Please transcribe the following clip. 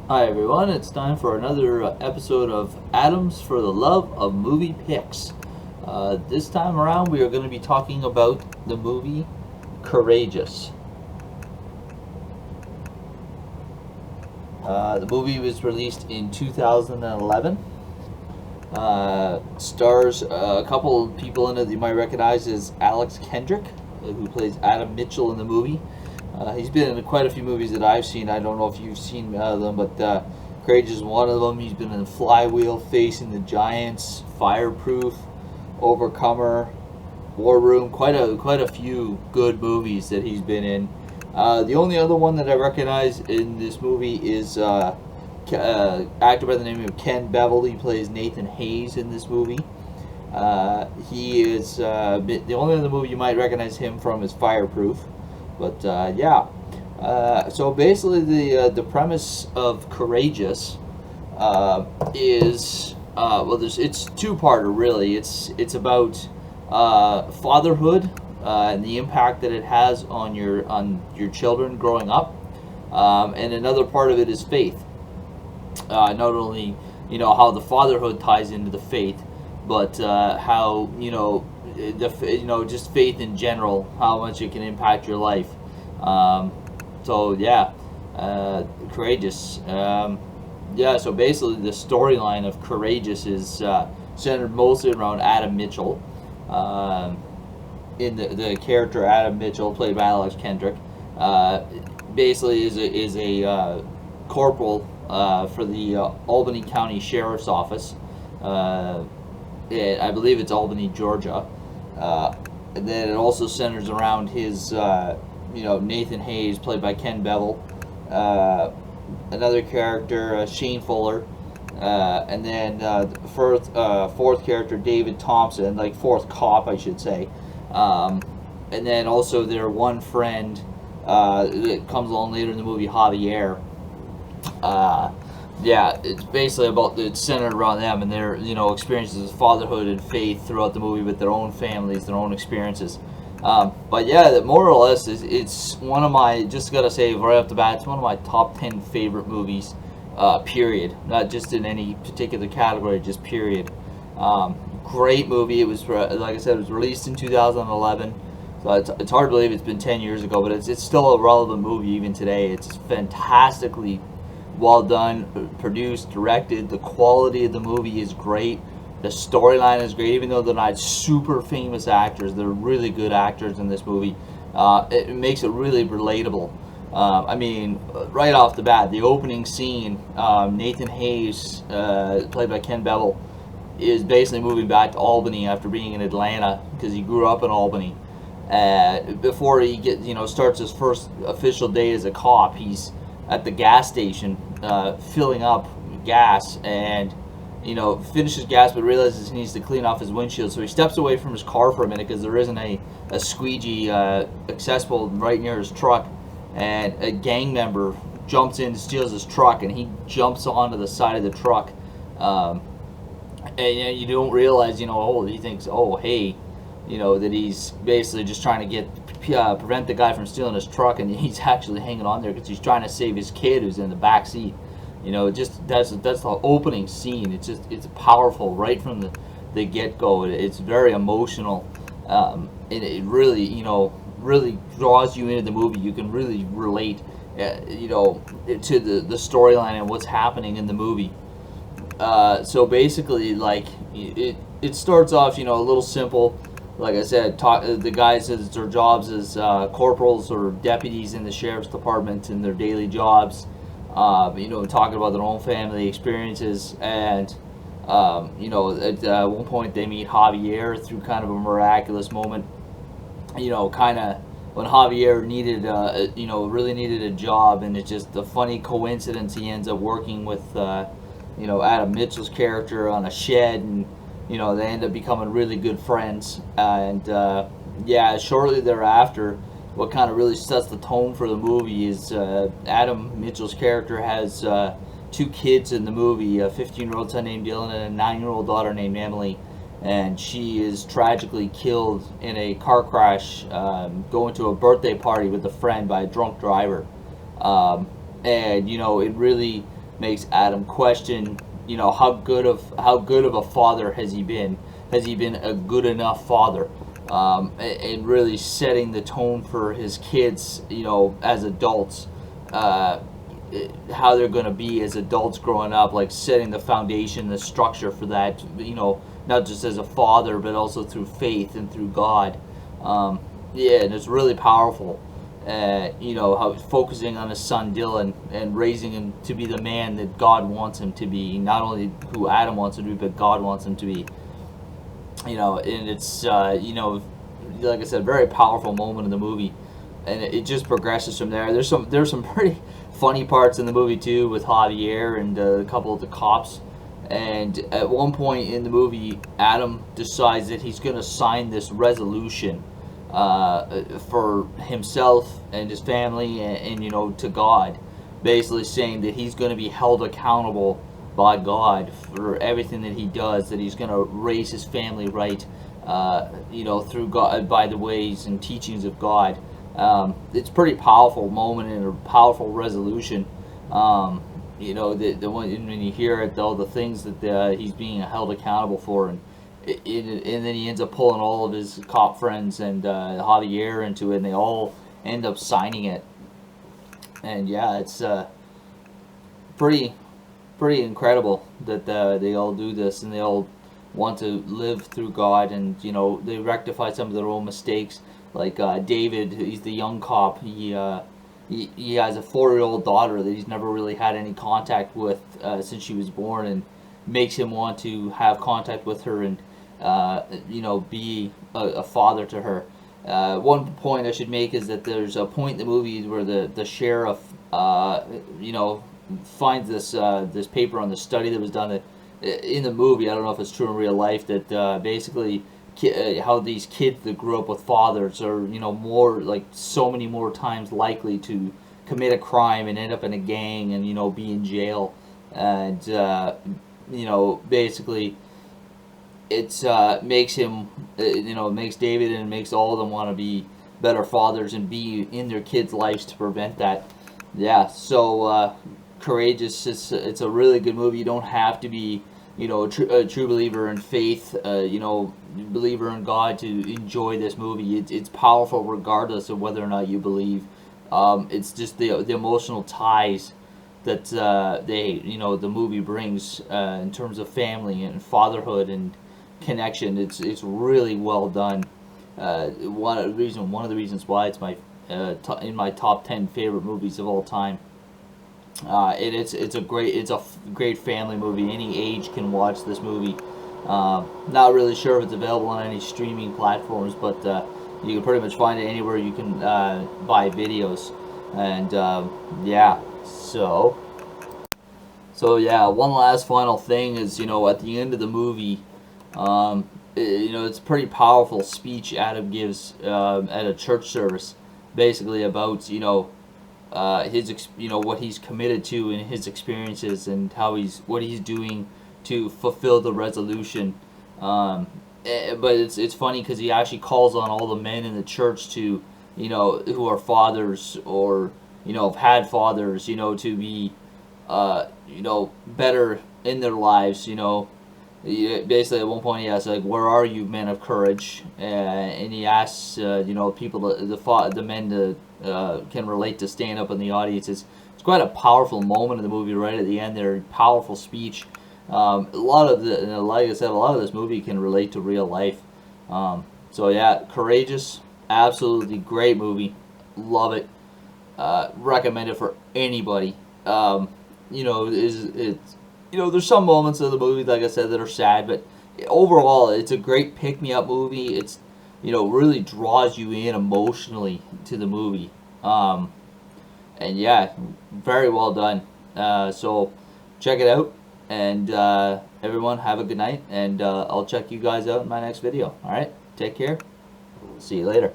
Hi everyone, it's time for another episode of Atoms for the Love of Movie Picks. This time around, we are going to be talking about the movie Courageous. The movie was released in 2011. Stars a couple of people in it that you might recognize as Alex Kendrick, who plays Adam Mitchell in the movie. He's been in quite a few movies that I've seen. I don't know if you've seen them, but Courageous is one of them. He's been in Flywheel, Facing the Giants, Fireproof, Overcomer, War Room. Quite a few good movies that he's been in. The only other one that I recognize in this movie is actor by the name of Ken Bevel. He plays Nathan Hayes in this movie. He is the only other movie you might recognize him from is Fireproof. But yeah, so basically the premise of Courageous is it's two-parter really. It's about fatherhood and the impact that it has on your children growing up, and another part of it is faith. Not only how the fatherhood ties into the faith, but how just faith in general, how much it can impact your life. So yeah, Courageous. Yeah, so basically the storyline of Courageous is centered mostly around Adam Mitchell. In the character Adam Mitchell, played by Alex Kendrick, basically is a corporal for the Albany County Sheriff's Office. I believe it's Albany, Georgia. And then it also centers around his, Nathan Hayes, played by Ken Bevel. Another character, Shane Fuller. And then fourth character, David Thompson, like fourth cop, I should say. And then also their one friend that comes along later in the movie, Javier. Yeah, it's basically it's centered around them and their experiences of fatherhood and faith throughout the movie with their own families, their own experiences. But yeah, more or less, it's one of my, just gotta say right off the bat, it's one of my top 10 favorite movies, period. Not just in any particular category, just period. Great movie. It was, like I said, it was released in 2011. So it's hard to believe it's been 10 years ago, but it's still a relevant movie even today. It's fantastically well done, produced, directed. The quality of the movie is great. The storyline is great, even though they're not super famous actors. They're really good actors in this movie. It makes it really relatable. Right off the bat, the opening scene, Nathan Hayes, played by Ken Bevel, is basically moving back to Albany after being in Atlanta because he grew up in Albany. Before he starts his first official day as a cop, he's at the gas station filling up gas and finishes gas but realizes he needs to clean off his windshield, so he steps away from his car for a minute because there isn't a squeegee accessible right near his truck, and a gang member jumps in, steals his truck, and he jumps onto the side of the truck, and you don't realize he thinks, oh hey, that he's basically just trying to prevent the guy from stealing his truck, and he's actually hanging on there because he's trying to save his kid who's in the back seat. Just that's the opening scene. It's powerful right from the get go. It's very emotional, and it really really draws you into the movie. You can really relate, to the storyline and what's happening in the movie. So basically, like it starts off a little simple. Like I said, the guys, their jobs as corporals or deputies in the sheriff's department in their daily jobs. Talking about their own family experiences, and at one point they meet Javier through kind of a miraculous moment. Kind of when Javier needed, really needed a job, and it's just a funny coincidence he ends up working with, Adam Mitchell's character on a shed, and they end up becoming really good friends, and yeah, shortly thereafter, what kind of really sets the tone for the movie is Adam Mitchell's character has two kids in the movie, a 15-year-old son named Dylan and a 9-year-old daughter named Emily, and she is tragically killed in a car crash going to a birthday party with a friend by a drunk driver. And it really makes Adam question, you know, how good of a father has he been? Has he been a good enough father? And really setting the tone for his kids, you know, as adults, how they're going to be as adults growing up, like setting the foundation, the structure for that, you know, not just as a father, but also through faith and through God. Yeah, and it's really powerful. You know, how focusing on his son Dylan and raising him to be the man that God wants him to be, not only who Adam wants him to be, but God wants him to be. You know, and it's you know, like I said, very powerful moment in the movie, and it just progresses from there. There's some pretty funny parts in the movie too, with Javier and a couple of the cops. And at one point in the movie, Adam decides that he's going to sign this resolution for himself and his family, and you know, to God, basically saying that he's going to be held accountable by God for everything that he does. That he's going to raise his family right, you know, through God, by the ways and teachings of God. It's a pretty powerful moment and a powerful resolution. You know, the one when you hear it, all the things that he's being held accountable for, and then he ends up pulling all of his cop friends and Javier into it, and they all end up signing it. And yeah, it's pretty incredible that they all do this, and they all want to live through God, and you know, they rectify some of their own mistakes. Like David, he's the young cop. He has a 4-year-old daughter that he's never really had any contact with since she was born, and makes him want to have contact with her and you know, be a father to her. One point I should make is that there's a point in the movie where the sheriff you know, finds this paper on the study that was done that, in the movie, I don't know if it's true in real life, that basically how these kids that grew up with fathers are, you know, more, like, so many more times likely to commit a crime and end up in a gang and, you know, be in jail. And you know, basically it makes him, you know, makes David and makes all of them want to be better fathers and be in their kids' lives to prevent that. Yeah, so Courageous, it's a really good movie. You don't have to be, you know, a true believer in faith, you know, believer in God to enjoy this movie. It's powerful regardless of whether or not you believe. It's just the emotional ties that you know, the movie brings in terms of family and fatherhood and connection. It's really well done. One of the reasons why it's my in my top 10 favorite movies of all time. It's a great family movie. Any age can watch this movie. Not really sure if it's available on any streaming platforms, but you can pretty much find it anywhere you can buy videos. And yeah, so yeah, one last final thing is, you know, at the end of the movie, you know, it's a pretty powerful speech Adam gives at a church service, basically about, you know, you know, what he's committed to in his experiences, and what he's doing to fulfill the resolution. But it's funny because he actually calls on all the men in the church to, you know, who are fathers or, you know, have had fathers, you know, to be you know, better in their lives. You know, basically at one point he asks, like, "Where are you, men of courage?" And he asks, you know, people, the men to can relate to stand up in the audience. It's quite a powerful moment in the movie right at the end there. Powerful speech. A lot of like I said, a lot of this movie can relate to real life. So yeah, Courageous, absolutely great movie. Love it. Recommend it for anybody. You know, it's you know, there's some moments of the movie, like I said, that are sad, but overall, it's a great pick-me-up movie. It's, you know, really draws you in emotionally to the movie. And yeah, very well done. So check it out, and everyone have a good night, and I'll check you guys out in my next video. All right, take care. See you later.